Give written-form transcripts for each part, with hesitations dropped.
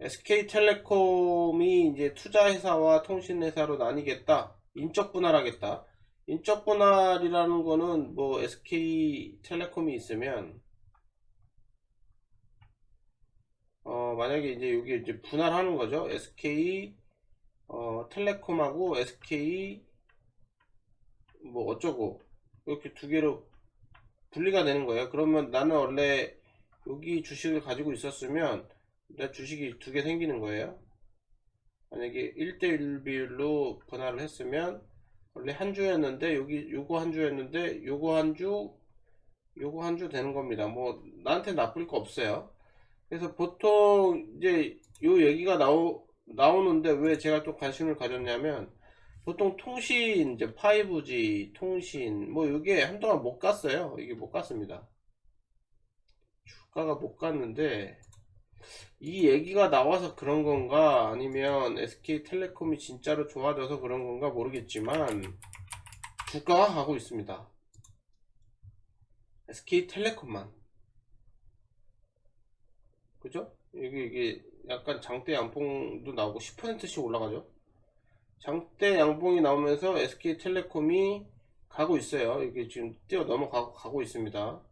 SK텔레콤이 이제 투자회사와 통신회사로 나뉘겠다. 인적 분할하겠다. 인적 분할이라는 거는 뭐 SK텔레콤이 있으면 만약에 이제 여기 이제 분할하는 거죠. SK 텔레콤하고 SK 뭐 어쩌고 이렇게 두 개로 분리가 되는 거예요. 그러면 나는 원래 여기 주식을 가지고 있었으면 내 주식이 두 개 생기는 거예요. 만약에 1대1 비율로 분할을 했으면 원래 한 주였는데 여기 요거 한 주였는데 요거 한 주, 요거 한 주 되는 겁니다. 뭐 나한테 나쁠 거 없어요. 그래서 보통 이제 요 얘기가 나오는데 왜 제가 또 관심을 가졌냐면 보통 통신 이제 5G 통신 뭐 이게 한동안 못 갔어요. 이게 못 갔습니다. 주가가 못 갔는데 이 얘기가 나와서 그런 건가 아니면 SK텔레콤이 진짜로 좋아져서 그런 건가 모르겠지만 주가가 가고 있습니다. SK텔레콤만. 그죠? 이게 약간 장대 양봉도 나오고 10%씩 올라가죠. 장대 양봉이 나오면서 SK텔레콤이 가고 있어요. 이게 지금 뛰어 넘어가고 있습니다.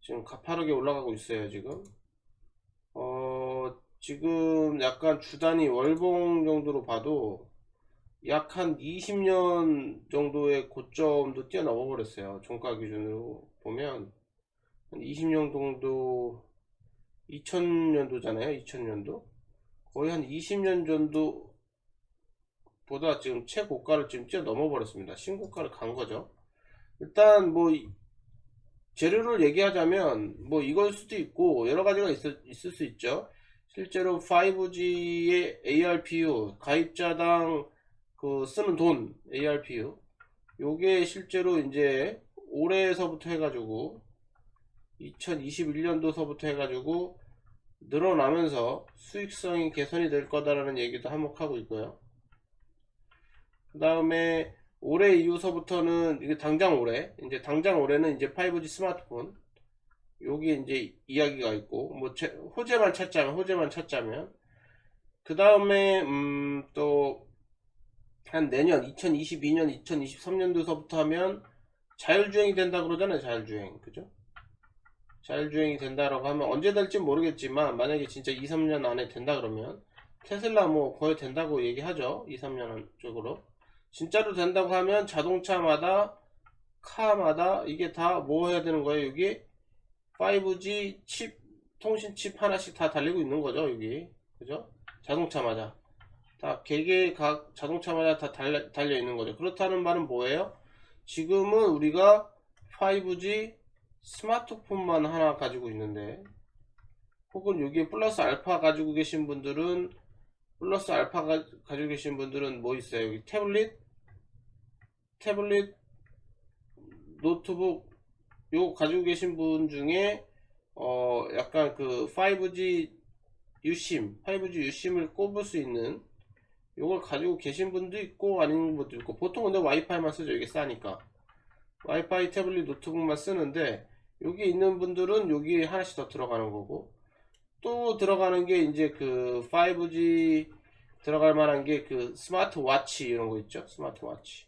지금 가파르게 올라가고 있어요. 지금 약간 주단위 월봉 정도로 봐도 약 한 20년 정도의 고점도 뛰어넘어 버렸어요. 종가 기준으로 보면 한 20년 정도 2000년도잖아요. 2000년도 거의 한 20년 정도 보다 지금 최고가를 지금 뛰어넘어 버렸습니다. 신고가를 간 거죠. 일단 뭐 재료를 얘기하자면 뭐 이걸 수도 있고 여러 가지가 있을 수 있죠. 실제로 5G의 ARPU 가입자당 그 쓰는 돈 ARPU 요게 실제로 이제 올해서부터 해가지고 2021년도서부터 해가지고 늘어나면서 수익성이 개선이 될 거다라는 얘기도 한몫하고 있고요. 그 다음에 올해 이후서부터는 이게 당장 올해는 이제 5G 스마트폰 여기 이제 이야기가 있고 뭐 호재만 찾자면 그 다음에 또 한 내년 2022년 2023년도서부터 하면 자율주행이 된다 그러잖아요. 자율주행 그죠? 자율주행이 된다라고 하면 언제 될지 모르겠지만 만약에 진짜 2, 3년 안에 된다 그러면 테슬라 뭐 거의 된다고 얘기하죠. 2, 3년 쪽으로 진짜로 된다고 하면 자동차마다 카마다 이게 다 뭐 해야 되는 거예요. 여기 5G 칩 통신 칩 하나씩 다 달리고 있는 거죠. 여기 그죠? 자동차마다 다 개개각 자동차마다 다 달려 있는 거죠. 그렇다는 말은 뭐예요? 지금은 우리가 5G 스마트폰만 하나 가지고 있는데 혹은 여기에 플러스 알파 가지고 계신 분들은 가지고 계신 분들은 뭐 있어요? 여기 태블릿 노트북 요거 가지고 계신 분 중에 약간 그 5G 유심을 꼽을 수 있는 요걸 가지고 계신 분도 있고 아닌 분도 있고 보통 근데 와이파이만 쓰죠. 이게 싸니까 와이파이 태블릿 노트북만 쓰는데 여기 있는 분들은 여기 하나씩 더 들어가는 거고 또 들어가는 게 이제 그 5G 들어갈 만한 게 그 스마트워치 이런 거 있죠. 스마트워치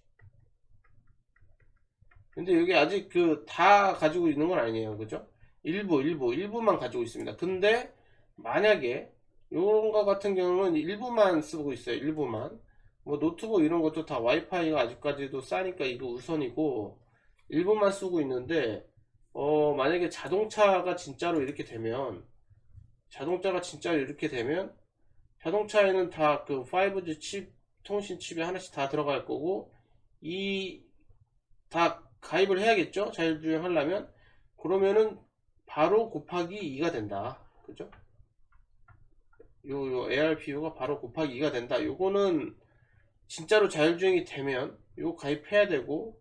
근데 여기 아직 그 다 가지고 있는 건 아니에요. 그죠? 일부만 가지고 있습니다. 근데 만약에 요런 거 같은 경우는 일부만 쓰고 있어요. 일부만. 뭐 노트북 이런 것도 다 와이파이가 아직까지도 싸니까 이거 우선이고 일부만 쓰고 있는데 만약에 자동차가 진짜로 이렇게 되면 자동차에는 다 그 5G 칩 통신 칩이 하나씩 다 들어갈 거고 이 다 가입을 해야겠죠. 자율주행 하려면 그러면은 바로 곱하기 2가 된다. 그죠? 요 ARPU가 바로 곱하기 2가 된다. 요거는 진짜로 자율주행이 되면 요거 가입해야 되고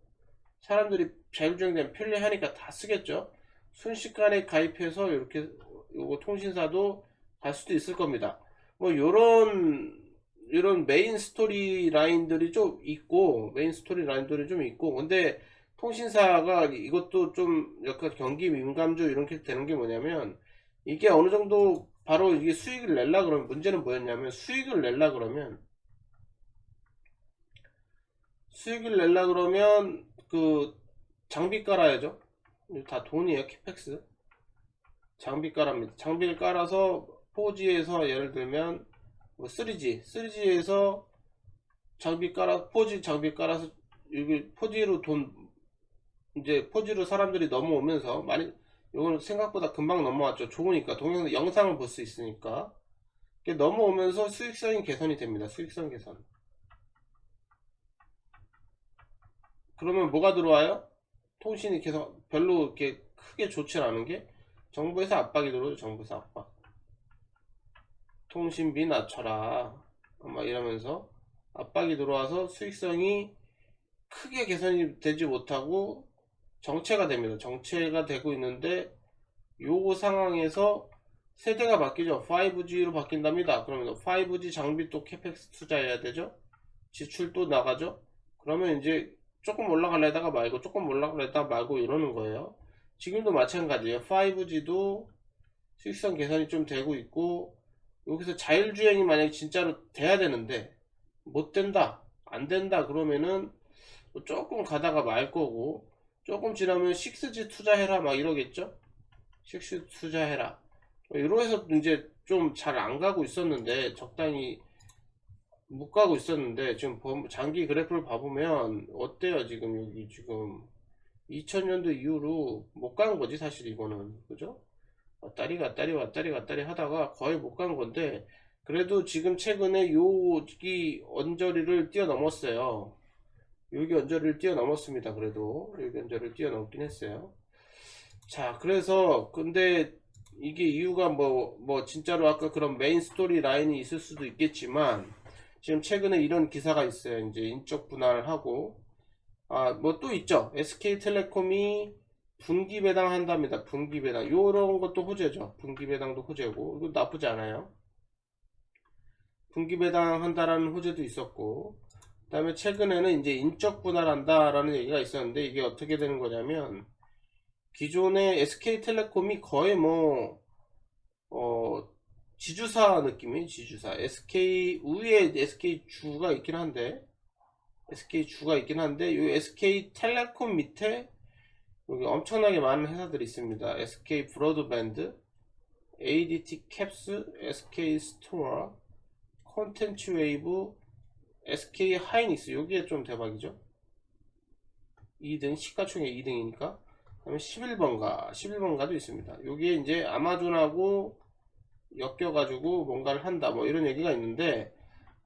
사람들이 자율주행 되면 편리하니까 다 쓰겠죠. 순식간에 가입해서 이렇게 요거 통신사도 갈 수도 있을 겁니다. 뭐 요런 메인 스토리 라인들이 좀 있고 근데 통신사가 이것도 좀 약간 경기 민감주 이렇게 되는 게 뭐냐면 이게 어느 정도 바로 이게 수익을 낼라 그러면, 문제는 뭐였냐면 수익을 낼라 그러면 그 장비 깔아야죠. 다 돈이에요. 캐펙스. 장비 깔합니다. 장비를 깔아서 4G에서 예를 들면 뭐 3G에서 장비 깔아 4G 장비 깔아서 여기 4G로 이제 4G로 사람들이 넘어오면서 많이, 이거는 생각보다 금방 넘어왔죠. 좋으니까 동영상 영상을 볼 수 있으니까 이게 넘어오면서 수익성이 개선이 됩니다. 수익성 개선. 그러면 뭐가 들어와요? 통신이 계속 별로 이렇게 크게 좋지 않은 게 정부에서 압박이 들어오죠. 정부에서 압박. 통신비 낮춰라 막 이러면서 압박이 들어와서 수익성이 크게 개선이 되지 못하고 정체가 됩니다. 정체가 되고 있는데 요 상황에서 세대가 바뀌죠. 5G로 바뀐답니다. 그러면 5G 장비 또 캐펙스 투자해야 되죠. 지출 또 나가죠. 그러면 이제 조금 올라가려다가 말고 조금 올라가려다가 말고 이러는 거예요. 지금도 마찬가지예요. 5G도 수익성 개선이 좀 되고 있고, 여기서 자율주행이 만약에 진짜로 돼야 되는데 못 된다, 안 된다 그러면은 조금 가다가 말 거고, 조금 지나면 6G 투자해라 막 이러겠죠. 6G 투자해라 이러해서 이제 좀 잘 안 가고 있었는데, 적당히 못 가고 있었는데, 지금 장기 그래프를 봐보면 어때요? 지금 여기 지금 2000년도 이후로 못 간 거지 사실 이거는. 그죠? 왔다리 갔다리 하다가 거의 못 간 건데, 그래도 지금 최근에 여기 언저리를 뛰어넘었어요. 여기 언저리를 뛰어넘었습니다. 그래도 여기 언저리를 뛰어넘긴 했어요. 자, 그래서 근데 이게 이유가 뭐 진짜로 아까 그런 메인 스토리 라인이 있을 수도 있겠지만, 지금 최근에 이런 기사가 있어요. 이제 인적 분할하고, 뭐 또 있죠. SK텔레콤이 분기 배당한답니다. 분기 배당. 요런 것도 호재죠. 분기 배당도 호재고, 이거 나쁘지 않아요. 분기 배당한다라는 호재도 있었고, 그 다음에 최근에는 이제 인적 분할한다라는 얘기가 있었는데, 이게 어떻게 되는 거냐면, 기존의 SK텔레콤이 거의 지주사 느낌이에요. 지주사. 위에 SK주가 있긴 한데, 요 SK텔레콤 밑에 여기 엄청나게 많은 회사들이 있습니다. SK 브로드밴드, ADT 캡스, SK 스토어, 콘텐츠 웨이브, SK 하이닉스. 여기에 좀 대박이죠. 2등, 시가총액 2등이니까. 그다음에 11번가도 있습니다. 여기에 이제 아마존하고 엮여가지고 뭔가를 한다, 뭐 이런 얘기가 있는데,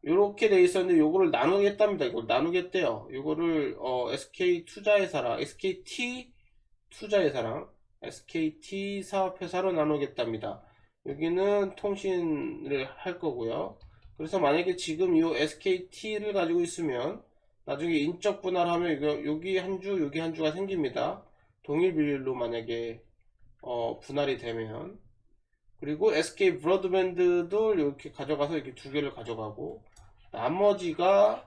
요렇게 돼 있었는데 요거를 나누겠답니다. 이걸 나누겠대요. 요거를 SK 투자회사랑 SKT 투자회사랑 SKT 사업회사로 나누겠답니다. 여기는 통신을 할 거고요. 그래서 만약에 지금 이 SKT를 가지고 있으면 나중에 인적 분할하면 이거 여기 한 주, 여기 한 주가 생깁니다. 동일 비율로 만약에 분할이 되면. 그리고 SK 브로드밴드도 이렇게 가져가서 이렇게 두 개를 가져가고, 나머지가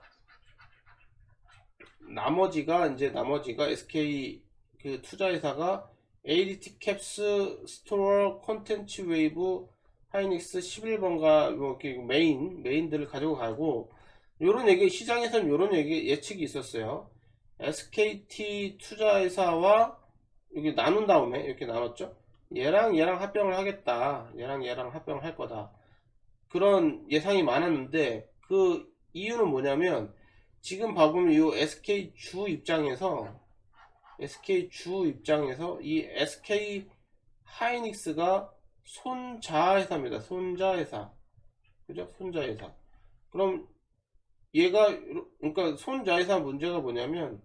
SK 그 투자회사가 ADT 캡스, 스토어, 콘텐츠 웨이브, 하이닉스, 11번가 이렇게 메인들을 가지고 가고, 요런 얘기, 시장에서는 요런 얘기 예측이 있었어요. SKT 투자회사와 여기 나눈 다음에 이렇게 나눴죠. 얘랑 합병을 하겠다. 얘랑 합병을 할 거다. 그런 예상이 많았는데, 그 이유는 뭐냐면, 지금 봐보면 이 SK 주 입장에서 이 SK 하이닉스가 손자회사입니다. 손자회사. 그죠? 손자회사. 그럼 그러니까 손자회사 문제가 뭐냐면,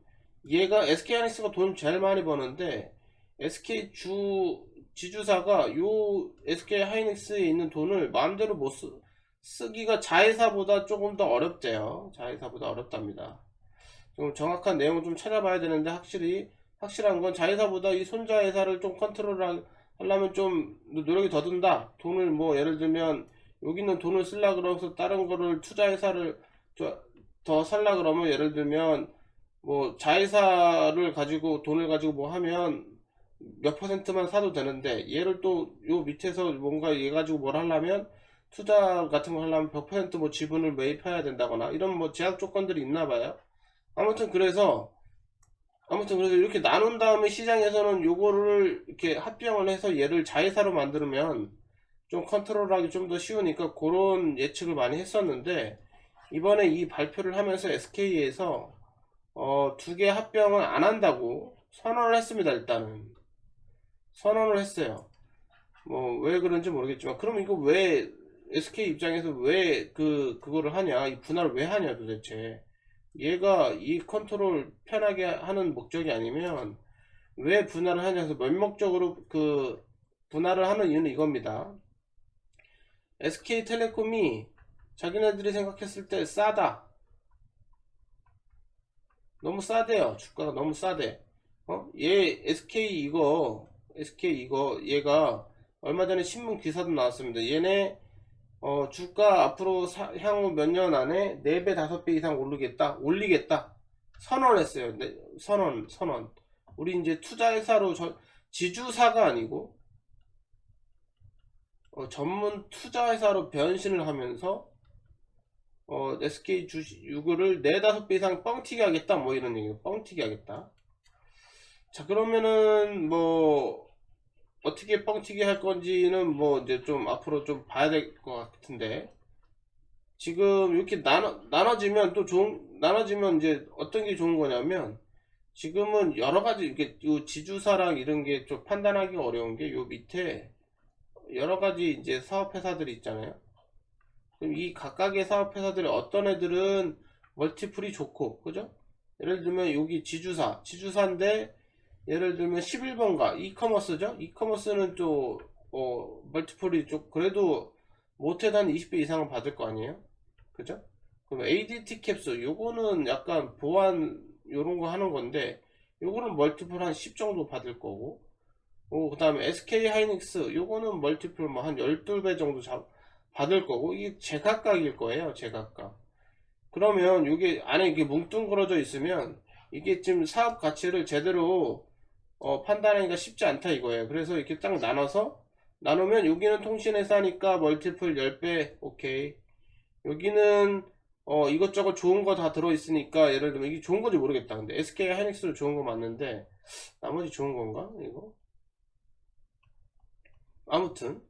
얘가 SK 하이닉스가 돈 제일 많이 버는데, SK 지주사가 요 SK 하이닉스에 있는 돈을 마음대로 못 쓰기가 자회사보다 조금 더 어렵대요. 자회사보다 어렵답니다. 좀 정확한 내용을 좀 찾아봐야 되는데, 확실한 건 자회사보다 이 손자회사를 좀 컨트롤 하려면 좀 노력이 더 든다. 돈을 예를 들면 여기 있는 돈을 쓰려 그러면서 다른 거를 투자회사를 더 살라 그러면, 예를 들면 자회사를 가지고 돈을 가지고 하면 몇 퍼센트만 사도 되는데 얘를 또 요 밑에서 뭔가 얘 가지고 뭘 하려면 투자 같은 거 하려면 100%뭐 지분을 매입해야 된다거나 이런 뭐 제약 조건들이 있나 봐요. 아무튼 그래서 이렇게 나눈 다음에 시장에서는 요거를 이렇게 합병을 해서 얘를 자회사로 만들면 좀 컨트롤하기 좀 더 쉬우니까 그런 예측을 많이 했었는데 이번에 이 발표를 하면서 SK에서 두 개 합병을 안 한다고 선언을 했습니다. 일단은 선언을 했어요. 뭐 왜 그런지 모르겠지만 그럼 이거 왜 SK 입장에서 왜 그거를 하냐, 이 분할을 왜 하냐 도대체. 얘가 이 컨트롤 편하게 하는 목적이 아니면 왜 분할을 하냐 해서 면목적으로 그 분할을 하는 이유는 이겁니다. SK텔레콤이 자기네들이 생각했을 때 싸다, 너무 싸대요. 주가가 너무 싸대. 얘 SK 이거 얘가 얼마 전에 신문 기사도 나왔습니다. 얘네 주가 앞으로 향후 몇 년 안에 4배 5배 이상 올리겠다 선언했어요. 네, 선언. 우리 이제 투자회사로 지주사가 아니고 전문 투자회사로 변신을 하면서 SK 주식 요거를 4, 5배 이상 뻥튀기 하겠다 뭐 이런 얘기예요. 뻥튀기 하겠다. 자, 그러면은 뭐 어떻게 뻥튀기 할 건지는 뭐 이제 좀 앞으로 좀 봐야 될 것 같은데, 지금 이렇게 나눠지면 나눠지면 이제 어떤 게 좋은 거냐면, 지금은 여러 가지 이렇게 요 지주사랑 이런 게 좀 판단하기 어려운 게 요 밑에 여러 가지 이제 사업회사들이 있잖아요. 그럼 이 각각의 사업회사들이 어떤 애들은 멀티플이 좋고, 그죠? 예를 들면 여기 지주사인데 예를 들면 11번가 이커머스죠? 이커머스는 또 멀티플이 좀 그래도 못해도 한 20배 이상은 받을 거 아니에요? 그죠? 그럼 ADT 캡슐 요거는 약간 보안 요런 거 하는 건데 요거는 멀티플 한 10 정도 받을 거고, 그 다음에 SK 하이닉스 요거는 멀티플 뭐 한 12배 정도 받을 거고, 이게 제각각일 거예요. 제각각. 그러면 이게 안에 이게 뭉뚱그려져 있으면 이게 지금 사업 가치를 제대로 판단하기가 쉽지 않다 이거예요. 그래서 이렇게 딱 나누면 여기는 통신회사니까 멀티플 10배 오케이, 여기는 이것저것 좋은 거 다 들어있으니까 예를 들면 이게 좋은 건지 모르겠다. 근데 SK 하이닉스도 좋은 거 맞는데 나머지 좋은 건가 이거? 아무튼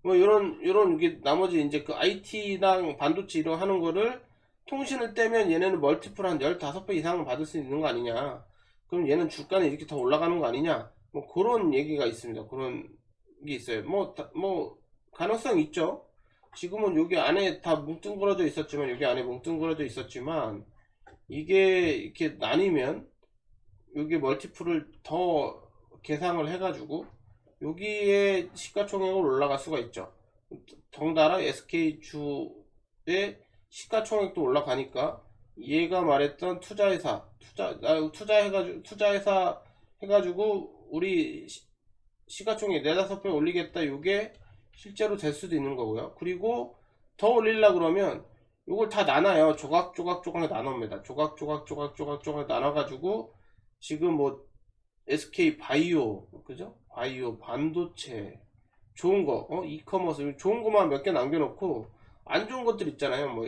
뭐 요런 이게 나머지 이제 그 IT랑 반도체 이런 하는 거를 통신을 떼면 얘네는 멀티플 한 15배 이상은 받을 수 있는 거 아니냐, 그럼 얘는 주가는 이렇게 더 올라가는 거 아니냐, 뭐 그런 얘기가 있습니다. 그런 게 있어요. 뭐 가능성 있죠. 지금은 여기 안에 다 뭉뚱그려져 있었지만 여기 안에 뭉뚱그려져 있었지만 이게 이렇게 나뉘면 여기 멀티플을 더 계상을 해가지고 여기에 시가총액을 올라갈 수가 있죠. 덩달아 SK주의 시가총액도 올라가니까 얘가 말했던 투자회사 해가지고 우리 시가총액 4, 5배 올리겠다, 이게 실제로 될 수도 있는 거고요. 그리고 더 올리려 그러면 이걸 다 나눠요. 조각 나눕니다. 조각 나눠가지고 지금 뭐 SK 바이오, 그죠? 바이오, 반도체, 좋은 거, 이커머스, 좋은 거만 몇 개 남겨놓고, 안 좋은 것들 있잖아요. 뭐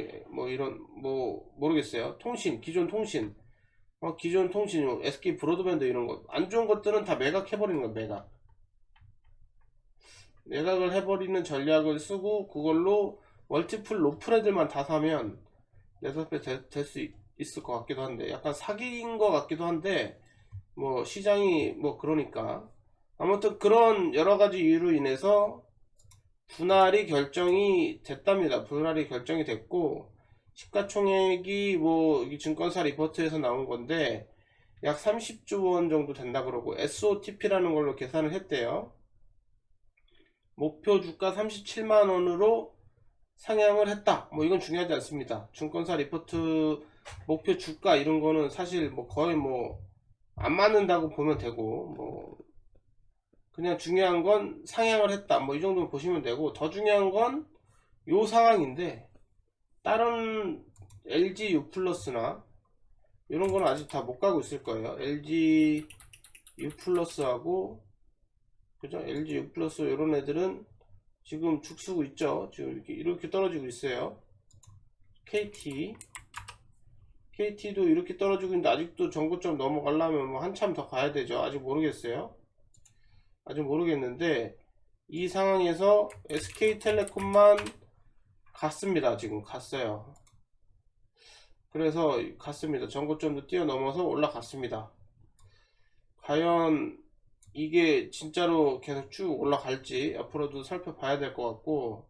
이런, 뭐, 모르겠어요. 기존 통신, SK 브로드밴드 이런 거. 안 좋은 것들은 다 매각해버리는 거예요, 매각. 매각을 해버리는 전략을 쓰고, 그걸로 멀티플 높은 애들만 다 사면, 6배 될 수 있을 것 같기도 한데, 약간 사기인 것 같기도 한데, 뭐 시장이 뭐 그러니까 아무튼 그런 여러 가지 이유로 인해서 분할이 결정이 됐답니다. 분할이 결정이 됐고 시가총액이 뭐 증권사 리포트에서 나온 건데 약 30조 원 정도 된다 그러고 SOTP라는 걸로 계산을 했대요. 목표 주가 37만 원으로 상향을 했다. 뭐 이건 중요하지 않습니다. 증권사 리포트 목표 주가 이런 거는 사실 뭐 거의 뭐 안 맞는다고 보면 되고, 뭐 그냥 중요한 건 상향을 했다 뭐 이 정도 보시면 되고, 더 중요한 건 요 상황인데 다른 LG U 플러스나 이런 거는 아직 다 못 가고 있을 거예요. LG U 플러스하고 그죠? LG U 플러스 이런 애들은 지금 죽쓰고 있죠. 지금 이렇게 떨어지고 있어요. KT도 이렇게 떨어지고 있는데 아직도 전고점 넘어가려면 뭐 한참 더 가야 되죠. 아직 모르겠어요. 아직 모르겠는데 이 상황에서 SK텔레콤만 갔습니다. 지금 갔어요. 그래서 갔습니다. 전고점도 뛰어넘어서 올라갔습니다. 과연 이게 진짜로 계속 쭉 올라갈지 앞으로도 살펴봐야 될 것 같고,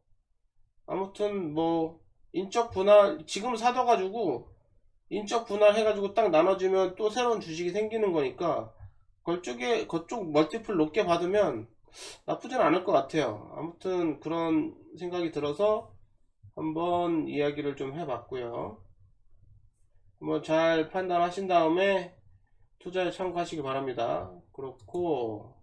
아무튼 뭐 인적 분할 지금 사둬가지고 인적 분할 해가지고 딱 나눠주면 또 새로운 주식이 생기는 거니까 그쪽 멀티플 높게 받으면 나쁘진 않을 것 같아요. 아무튼 그런 생각이 들어서 한번 이야기를 좀 해봤고요. 한번 잘 판단하신 다음에 투자에 참고하시기 바랍니다. 그렇고